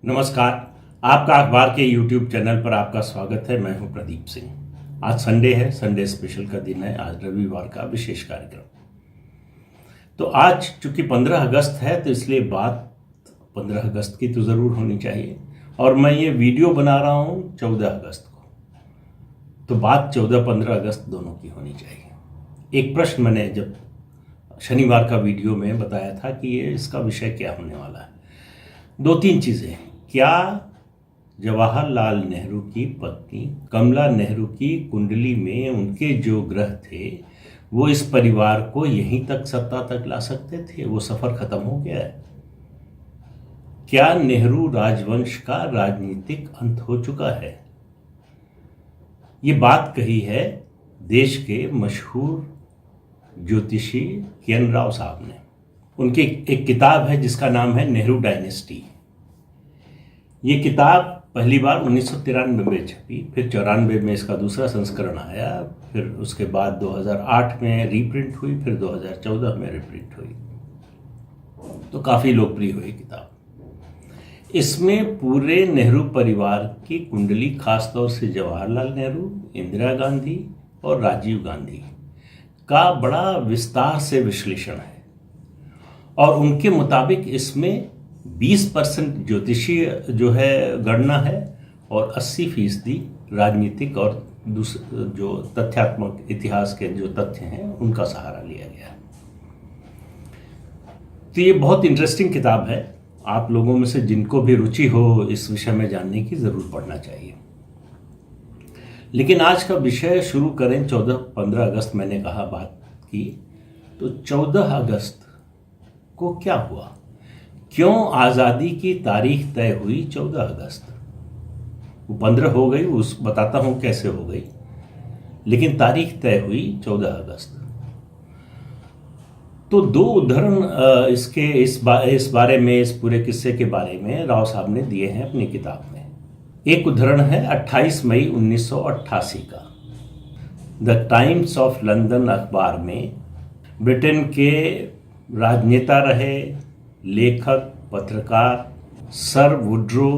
नमस्कार। आपका अखबार के YouTube चैनल पर आपका स्वागत है। मैं हूं प्रदीप सिंह। आज संडे है, संडे स्पेशल का दिन है। आज रविवार का विशेष कार्यक्रम। तो आज चूंकि 15 अगस्त है तो इसलिए बात 15 अगस्त की तो ज़रूर होनी चाहिए, और मैं ये वीडियो बना रहा हूं 14 अगस्त को, तो बात 14-15 अगस्त दोनों की होनी चाहिए। एक प्रश्न मैंने जब शनिवार का वीडियो में बताया था कि ये इसका विषय क्या होने वाला है। 2-3 चीज़ें। क्या जवाहरलाल नेहरू की पत्नी कमला नेहरू की कुंडली में उनके जो ग्रह थे वो इस परिवार को यहीं तक सत्ता तक ला सकते थे? वो सफर खत्म हो गया है। क्या नेहरू राजवंश का राजनीतिक अंत हो चुका है? ये बात कही है देश के मशहूर ज्योतिषी के.एन. राव साहब ने। उनकी एक किताब है जिसका नाम है नेहरू डायनेस्टी। ये किताब पहली बार 1993 में छपी, फिर 94 में इसका दूसरा संस्करण आया, फिर उसके बाद 2008 में रीप्रिंट हुई, फिर 2014 में रीप्रिंट हुई, तो काफ़ी लोकप्रिय हुई किताब। इसमें पूरे नेहरू परिवार की कुंडली, खासतौर से जवाहरलाल नेहरू, इंदिरा गांधी और राजीव गांधी का बड़ा विस्तार से विश्लेषण है। और उनके मुताबिक इसमें 20% ज्योतिषीय जो है गणना है और 80% राजनीतिक और जो तथ्यात्मक इतिहास के जो तथ्य हैं उनका सहारा लिया गया है। तो ये बहुत इंटरेस्टिंग किताब है। आप लोगों में से जिनको भी रुचि हो इस विषय में जानने की ज़रूर पढ़ना चाहिए। लेकिन आज का विषय शुरू करें। 14-15 अगस्त मैंने कहा बात की, तो 14 अगस्त को क्या हुआ? क्यों आज़ादी की तारीख तय हुई 14 अगस्त? वो 15 हो गई, उस बताता हूँ कैसे हो गई, लेकिन तारीख तय हुई 14 अगस्त। तो 2 उदाहरण इसके इस बारे में, इस पूरे किस्से के बारे में राव साहब ने दिए हैं अपनी किताब में। एक उदाहरण है 28 मई 1988 का। द टाइम्स ऑफ लंदन अखबार में ब्रिटेन के राजनेता रहे, लेखक, पत्रकार सर वुड्रो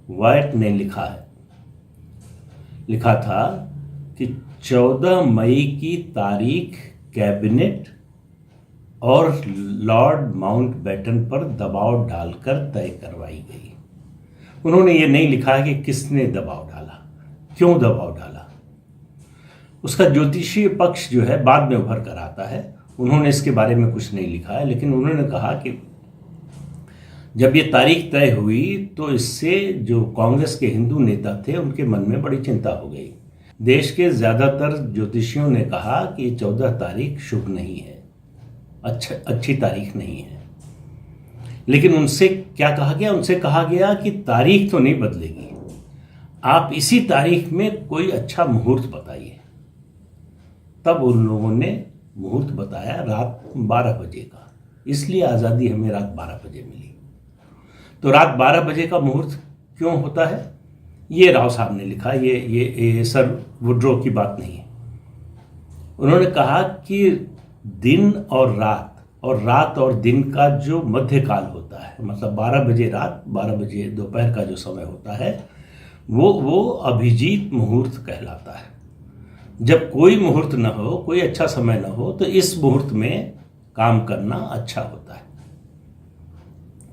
वाइट ने लिखा था कि 14 मई की तारीख कैबिनेट और लॉर्ड माउंटबेटन पर दबाव डालकर तय करवाई गई। उन्होंने ये नहीं लिखा है कि किसने दबाव डाला, क्यों दबाव डाला। उसका ज्योतिषीय पक्ष जो है बाद में उभर कर आता है। उन्होंने इसके बारे में कुछ नहीं लिखा है, लेकिन उन्होंने कहा कि जब ये तारीख तय हुई तो इससे जो कांग्रेस के हिंदू नेता थे उनके मन में बड़ी चिंता हो गई। देश के ज़्यादातर ज्योतिषियों ने कहा कि 14 तारीख शुभ नहीं है, अच्छी तारीख नहीं है। लेकिन उनसे क्या कहा गया? उनसे कहा गया कि तारीख तो नहीं बदलेगी, आप इसी तारीख में कोई अच्छा मुहूर्त बताइए। तब उन लोगों ने मुहूर्त बताया रात 12 बजे का। इसलिए आज़ादी हमें रात 12 बजे मिली। तो रात 12 बजे का मुहूर्त क्यों होता है, ये राव साहब ने लिखा। ये सर वुड्रो की बात नहीं है। उन्होंने कहा कि दिन और रात और दिन का जो मध्यकाल होता है, मतलब 12 बजे रात, 12 बजे दोपहर का जो समय होता है, वो अभिजीत मुहूर्त कहलाता है। जब कोई मुहूर्त न हो, कोई अच्छा समय न हो, तो इस मुहूर्त में काम करना अच्छा होता है।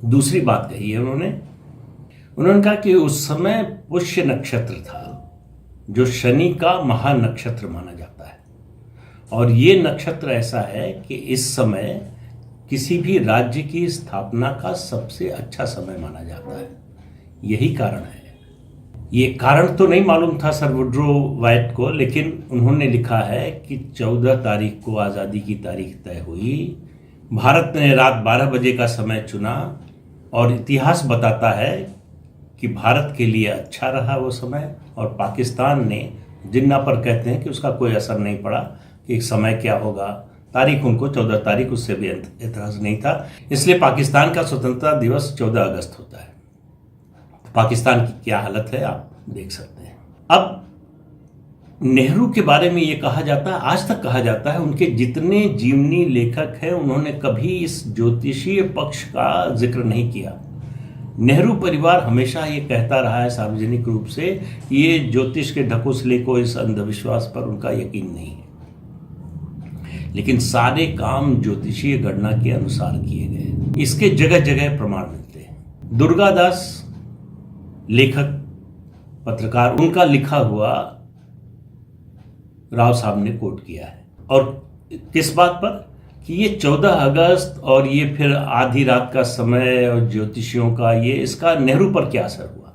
दूसरी बात कही है उन्होंने कहा कि उस समय पुष्य नक्षत्र था, जो शनि का महानक्षत्र माना जाता है, और ये नक्षत्र ऐसा है कि इस समय किसी भी राज्य की स्थापना का सबसे अच्छा समय माना जाता है। यही कारण है। ये कारण तो नहीं मालूम था सर वुड्रो वाइट को, लेकिन उन्होंने लिखा है कि 14 तारीख को आज़ादी की तारीख तय हुई। भारत ने रात 12 बजे का समय चुना, और इतिहास बताता है कि भारत के लिए अच्छा रहा वो समय, और पाकिस्तान ने, जिन्ना पर कहते हैं कि उसका कोई असर नहीं पड़ा कि समय क्या होगा। तारीख उनको 14 तारीख, उससे भी एतराज़ नहीं था। इसलिए पाकिस्तान का स्वतंत्रता दिवस 14 अगस्त होता है। पाकिस्तान की क्या हालत है आप देख सकते हैं। अब नेहरू के बारे में ये कहा जाता है, आज तक कहा जाता है, उनके जितने जीवनी लेखक हैं उन्होंने कभी इस ज्योतिषीय पक्ष का जिक्र नहीं किया। नेहरू परिवार हमेशा ये कहता रहा है सार्वजनिक रूप से कि ये ज्योतिष के ढकोसले को, इस अंधविश्वास पर उनका यकीन नहीं है, लेकिन सारे काम ज्योतिषीय गणना के अनुसार किए गए। इसके जगह जगह प्रमाण मिलते हैं। दुर्गादास लेखक पत्रकार, उनका लिखा हुआ राव साहब ने कोट किया है, और किस बात पर कि ये 14 अगस्त और ये फिर आधी रात का समय और ज्योतिषियों का ये, इसका नेहरू पर क्या असर हुआ।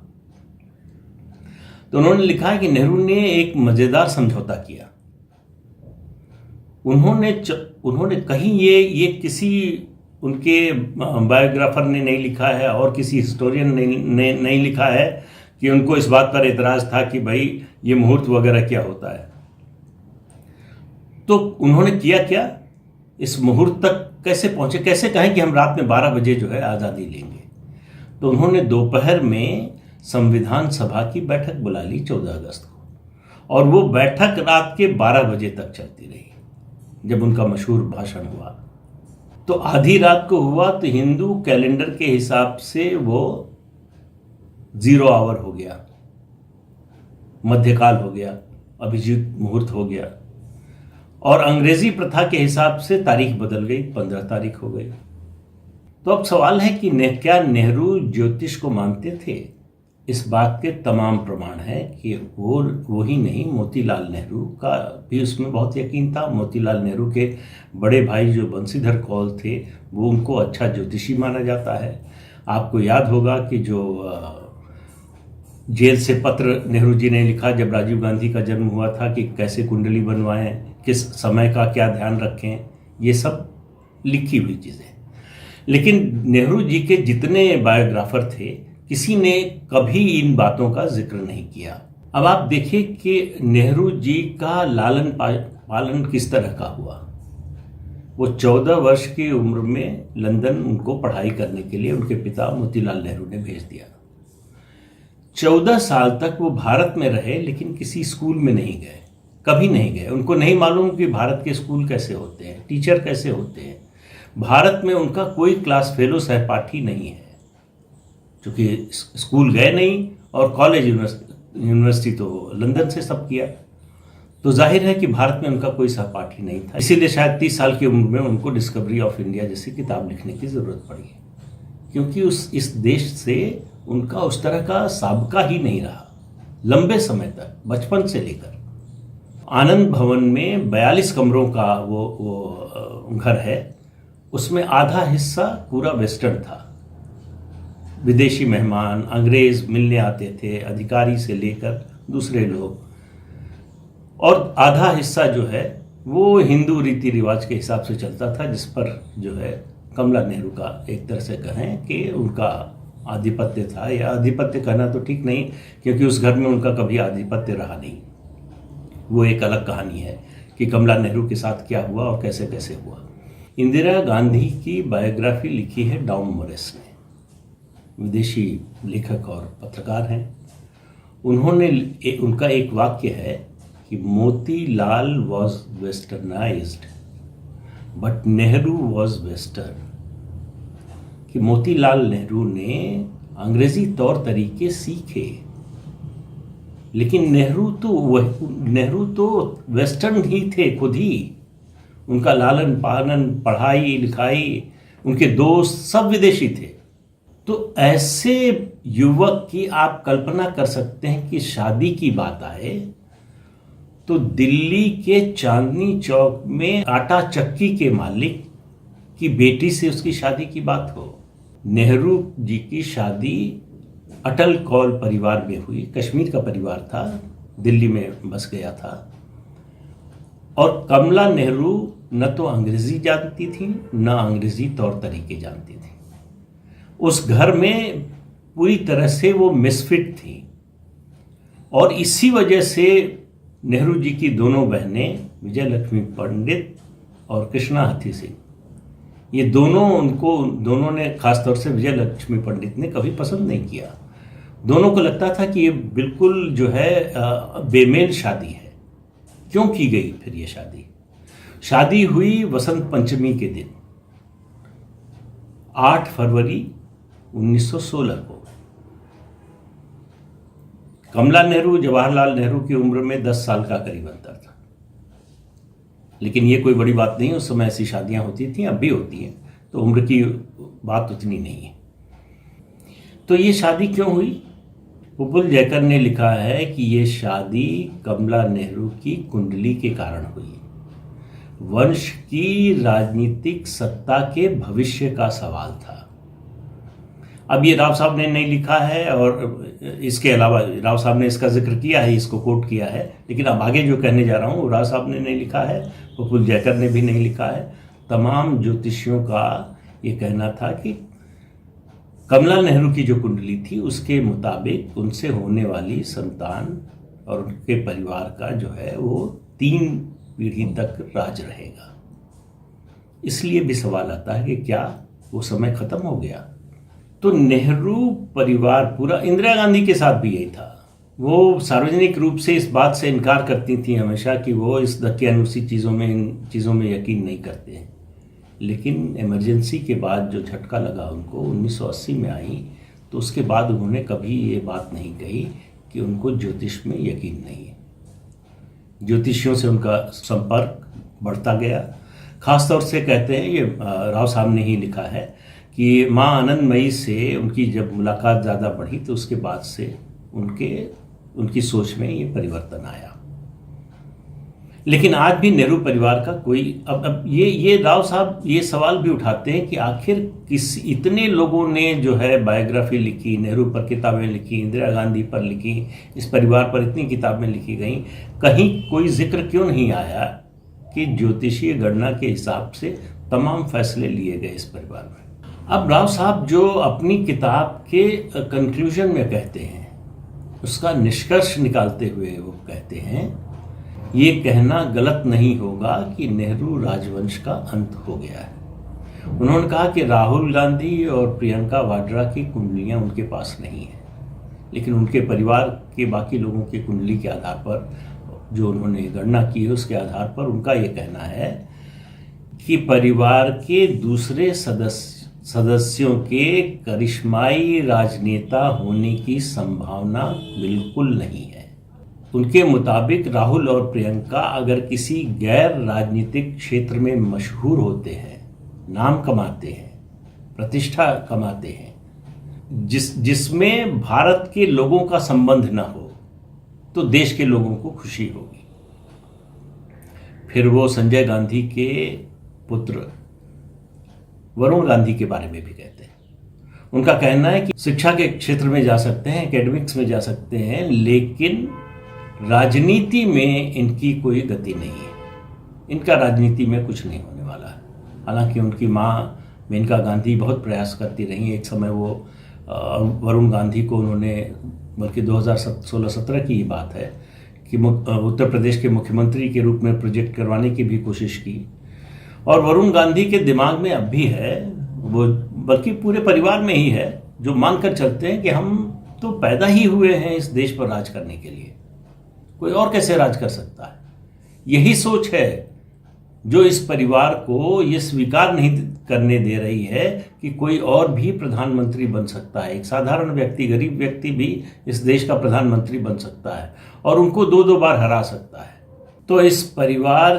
तो उन्होंने लिखा है कि नेहरू ने एक मजेदार समझौता किया। उन्होंने कहीं ये किसी उनके बायोग्राफर ने नहीं लिखा है और किसी हिस्टोरियन ने नहीं लिखा है कि उनको इस बात पर एतराज था कि भाई ये मुहूर्त वगैरह क्या होता है। तो उन्होंने किया क्या, इस मुहूर्त तक कैसे पहुंचे, कैसे कहें कि हम रात में 12 बजे जो है आज़ादी लेंगे। तो उन्होंने दोपहर में संविधान सभा की बैठक बुला ली 14 अगस्त को, और वो बैठक रात के 12 बजे तक चलती रही। जब उनका मशहूर भाषण हुआ तो आधी रात को हुआ, तो हिंदू कैलेंडर के हिसाब से वो 0 आवर हो गया, मध्यकाल हो गया, अभिजीत मुहूर्त हो गया, और अंग्रेजी प्रथा के हिसाब से तारीख बदल गई, 15 तारीख हो गई। तो अब सवाल है कि क्या नेहरू ज्योतिष को मानते थे। इस बात के तमाम प्रमाण है कि वो ही नहीं, मोतीलाल नेहरू का भी उसमें बहुत यकीन था। मोतीलाल नेहरू के बड़े भाई जो बंशीधर कौल थे, वो उनको अच्छा ज्योतिषी माना जाता है। आपको याद होगा कि जो जेल से पत्र नेहरू जी ने लिखा जब राजीव गांधी का जन्म हुआ था कि कैसे कुंडली बनवाएं, किस समय का क्या ध्यान रखें, ये सब लिखी हुई चीज़ें। लेकिन नेहरू जी के जितने बायोग्राफर थे, किसी ने कभी इन बातों का जिक्र नहीं किया। अब आप देखिए कि नेहरू जी का लालन पालन किस तरह का हुआ। वो 14 वर्ष की उम्र में लंदन उनको पढ़ाई करने के लिए उनके पिता मोतीलाल नेहरू ने भेज दिया। 14 साल तक वो भारत में रहे, लेकिन किसी स्कूल में नहीं गए, कभी नहीं गए। उनको नहीं मालूम कि भारत के स्कूल कैसे होते हैं, टीचर कैसे होते हैं। भारत में उनका कोई क्लास फेलो सहपाठी नहीं है, क्योंकि स्कूल गए नहीं, और कॉलेज यूनिवर्सिटी तो लंदन से सब किया। तो जाहिर है कि भारत में उनका कोई सहपाठी नहीं था। इसीलिए शायद 30 साल की उम्र में उनको डिस्कवरी ऑफ इंडिया जैसी किताब लिखने की ज़रूरत पड़ी, क्योंकि इस देश से उनका उस तरह का साबका ही नहीं रहा लंबे समय तक, बचपन से लेकर। आनंद भवन में 42 कमरों का वो घर है, उसमें आधा हिस्सा पूरा वेस्टर्न था। विदेशी मेहमान, अंग्रेज मिलने आते थे, अधिकारी से लेकर दूसरे लोग, और आधा हिस्सा जो है वो हिंदू रीति रिवाज के हिसाब से चलता था, जिस पर जो है कमला नेहरू का एक तरह से कहें कि उनका आधिपत्य था। या आधिपत्य कहना तो ठीक नहीं, क्योंकि उस घर में उनका कभी आधिपत्य रहा नहीं। वो एक अलग कहानी है कि कमला नेहरू के साथ क्या हुआ और कैसे कैसे हुआ। इंदिरा गांधी की बायोग्राफी लिखी है डाउन मोरेस ने, विदेशी लेखक और पत्रकार हैं। उनका एक वाक्य है कि Motilal was westernised but Nehru was western, कि मोतीलाल नेहरू ने अंग्रेजी तौर तरीके सीखे, लेकिन नेहरू तो वेस्टर्न ही थे खुद ही। उनका लालन पालन, पढ़ाई लिखाई, उनके दोस्त सब विदेशी थे। तो ऐसे युवक की आप कल्पना कर सकते हैं कि शादी की बात आए तो दिल्ली के चांदनी चौक में आटा चक्की के मालिक की बेटी से उसकी शादी की बात हो। नेहरू जी की शादी अटल कौल परिवार में हुई। कश्मीर का परिवार था, दिल्ली में बस गया था, और कमला नेहरू न तो अंग्रेजी जानती थी न अंग्रेजी तौर तरीके जानती थी। उस घर में पूरी तरह से वो मिसफिट थी, और इसी वजह से नेहरू जी की दोनों बहनें विजय लक्ष्मी पंडित और कृष्णा हथी सिंह, ये दोनों ने, खासतौर से विजय लक्ष्मी पंडित ने कभी पसंद नहीं किया। दोनों को लगता था कि ये बिल्कुल जो है बेमेल शादी है। क्यों की गई फिर ये शादी हुई वसंत पंचमी के दिन 8 फरवरी 1916 को। कमला नेहरू जवाहरलाल नेहरू की उम्र में 10 साल का करीब अंतर था, लेकिन ये कोई बड़ी बात नहीं। उस समय ऐसी शादियां होती थी, अब भी होती हैं, तो उम्र की बात उतनी नहीं है। तो ये शादी क्यों हुई? उपल जयकर ने लिखा है कि ये शादी कमला नेहरू की कुंडली के कारण हुई। वंश की राजनीतिक सत्ता के भविष्य का सवाल था। अब ये राव साहब ने नहीं लिखा है, और इसके अलावा राव साहब ने इसका जिक्र किया है, इसको कोट किया है, लेकिन अब आगे जो कहने जा रहा हूँ राव साहब ने नहीं लिखा है, उपल जयकर ने भी नहीं लिखा है। तमाम ज्योतिषियों का ये कहना था कि कमला नेहरू की जो कुंडली थी उसके मुताबिक उनसे होने वाली संतान और उनके परिवार का जो है वो 3 पीढ़ी तक राज रहेगा। इसलिए भी सवाल आता है कि क्या वो समय खत्म हो गया? तो नेहरू परिवार पूरा, इंदिरा गांधी के साथ भी यही था। वो सार्वजनिक रूप से इस बात से इनकार करती थी हमेशा कि वो इस दकियानूसी इन चीज़ों में यकीन नहीं करते हैं, लेकिन इमरजेंसी के बाद जो झटका लगा उनको 1980 में आई, तो उसके बाद उन्होंने कभी ये बात नहीं कही कि उनको ज्योतिष में यकीन नहीं है। ज्योतिषियों से उनका संपर्क बढ़ता गया। खासतौर से कहते हैं, ये राव साहब ने ही लिखा है, कि माँ आनंदमयी से उनकी जब मुलाकात ज़्यादा बढ़ी तो उसके बाद से उनकी सोच में ये परिवर्तन आया। लेकिन आज भी नेहरू परिवार का कोई अब ये राव साहब ये सवाल भी उठाते हैं कि आखिर इतने लोगों ने जो है बायोग्राफी लिखी, नेहरू पर किताबें लिखी, इंदिरा गांधी पर लिखी, इस परिवार पर इतनी किताबें लिखी गई, कहीं कोई जिक्र क्यों नहीं आया कि ज्योतिषीय गणना के हिसाब से तमाम फैसले लिए गए इस परिवार में? अब राव साहब जो अपनी किताब के कंक्लूजन में कहते हैं, उसका निष्कर्ष निकालते हुए वो कहते हैं, ये कहना गलत नहीं होगा कि नेहरू राजवंश का अंत हो गया है। उन्होंने कहा कि राहुल गांधी और प्रियंका वाड्रा की कुंडलियां उनके पास नहीं है, लेकिन उनके परिवार के बाकी लोगों की कुंडली के आधार पर जो उन्होंने गणना की है उसके आधार पर उनका ये कहना है कि परिवार के दूसरे सदस्यों के करिश्माई राजनेता होने की संभावना बिल्कुल नहीं है। उनके मुताबिक राहुल और प्रियंका अगर किसी गैर राजनीतिक क्षेत्र में मशहूर होते हैं, नाम कमाते हैं, प्रतिष्ठा कमाते हैं, जिसमें भारत के लोगों का संबंध न हो, तो देश के लोगों को खुशी होगी। फिर वो संजय गांधी के पुत्र वरुण गांधी के बारे में भी कहते हैं। उनका कहना है कि शिक्षा के क्षेत्र में जा सकते हैं, एकेडमिक्स में जा सकते हैं, लेकिन राजनीति में इनकी कोई गति नहीं है, इनका राजनीति में कुछ नहीं होने वाला है। हालांकि उनकी माँ मेनका गांधी बहुत प्रयास करती रही। एक समय वो वरुण गांधी को उन्होंने, बल्कि 2016-17 की ही बात है, कि उत्तर प्रदेश के मुख्यमंत्री के रूप में प्रोजेक्ट करवाने की भी कोशिश की। और वरुण गांधी के दिमाग में अब भी है, वो बल्कि पूरे परिवार में ही है, जो मानकर चलते हैं कि हम तो पैदा ही हुए हैं इस देश पर राज करने के लिए, कोई और कैसे राज कर सकता है। यही सोच है जो इस परिवार को ये स्वीकार नहीं करने दे रही है कि कोई और भी प्रधानमंत्री बन सकता है। एक साधारण व्यक्ति, गरीब व्यक्ति भी इस देश का प्रधानमंत्री बन सकता है और उनको 2-2 बार हरा सकता है। तो इस परिवार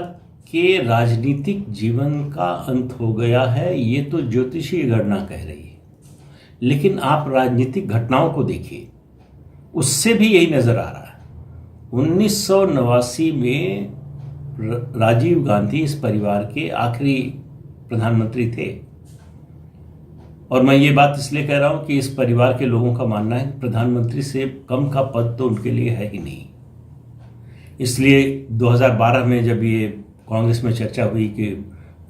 के राजनीतिक जीवन का अंत हो गया है, ये तो ज्योतिषीय गणना कह रही है। लेकिन आप राजनीतिक घटनाओं को देखिए, उससे भी यही नजर आ रहा है। 1989 में राजीव गांधी इस परिवार के आखिरी प्रधानमंत्री थे, और मैं ये बात इसलिए कह रहा हूं कि इस परिवार के लोगों का मानना है कि प्रधानमंत्री से कम का पद तो उनके लिए है ही नहीं। इसलिए 2012 में जब ये कांग्रेस में चर्चा हुई कि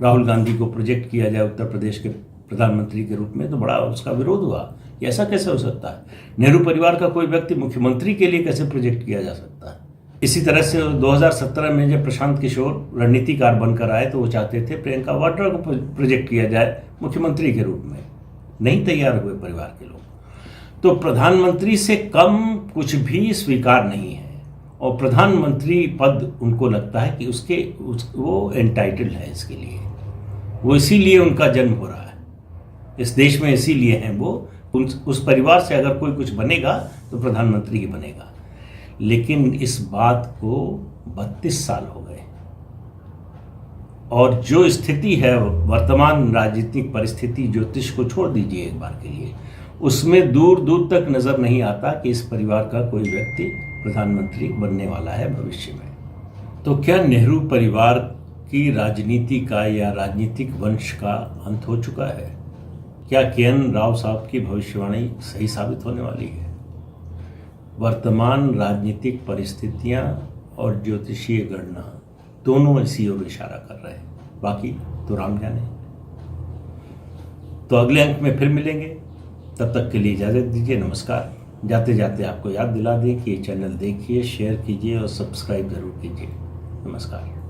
राहुल गांधी को प्रोजेक्ट किया जाए उत्तर प्रदेश के प्रधानमंत्री के रूप में, तो बड़ा उसका विरोध हुआ कि ऐसा कैसे हो सकता है, नेहरू परिवार का कोई व्यक्ति मुख्यमंत्री के लिए कैसे प्रोजेक्ट किया जा सकता है। इसी तरह से 2017 में जब प्रशांत किशोर रणनीतिकार बनकर आए तो वो चाहते थे प्रियंका वाड्रा को प्रोजेक्ट किया जाए मुख्यमंत्री के रूप में, नहीं तैयार हुए परिवार के लोग। तो प्रधानमंत्री से कम कुछ भी स्वीकार नहीं है, और प्रधानमंत्री पद उनको लगता है कि वो एंटाइटल्ड है इसके लिए, वो इसीलिए उनका जन्म हो रहा है इस देश में, इसीलिए हैं वो उस परिवार से अगर कोई कुछ बनेगा तो प्रधानमंत्री ही बनेगा। लेकिन इस बात को 32 साल हो गए और जो स्थिति है वर्तमान राजनीतिक परिस्थिति, ज्योतिष को छोड़ दीजिए एक बार के लिए, उसमें दूर दूर तक नजर नहीं आता कि इस परिवार का कोई व्यक्ति प्रधानमंत्री बनने वाला है भविष्य में। तो क्या नेहरू परिवार की राजनीति का या राजनीतिक वंश का अंत हो चुका है? क्या के.एन. राव साहब की भविष्यवाणी सही साबित होने वाली है? वर्तमान राजनीतिक परिस्थितियां और ज्योतिषीय गणना दोनों इसी ओर इशारा कर रहे हैं, बाकी तो राम जाने। तो अगले अंक में फिर मिलेंगे, तब तक के लिए इजाज़त दीजिए। नमस्कार। जाते जाते आपको याद दिला दें कि ये चैनल देखिए, शेयर कीजिए और सब्सक्राइब ज़रूर कीजिए। नमस्कार।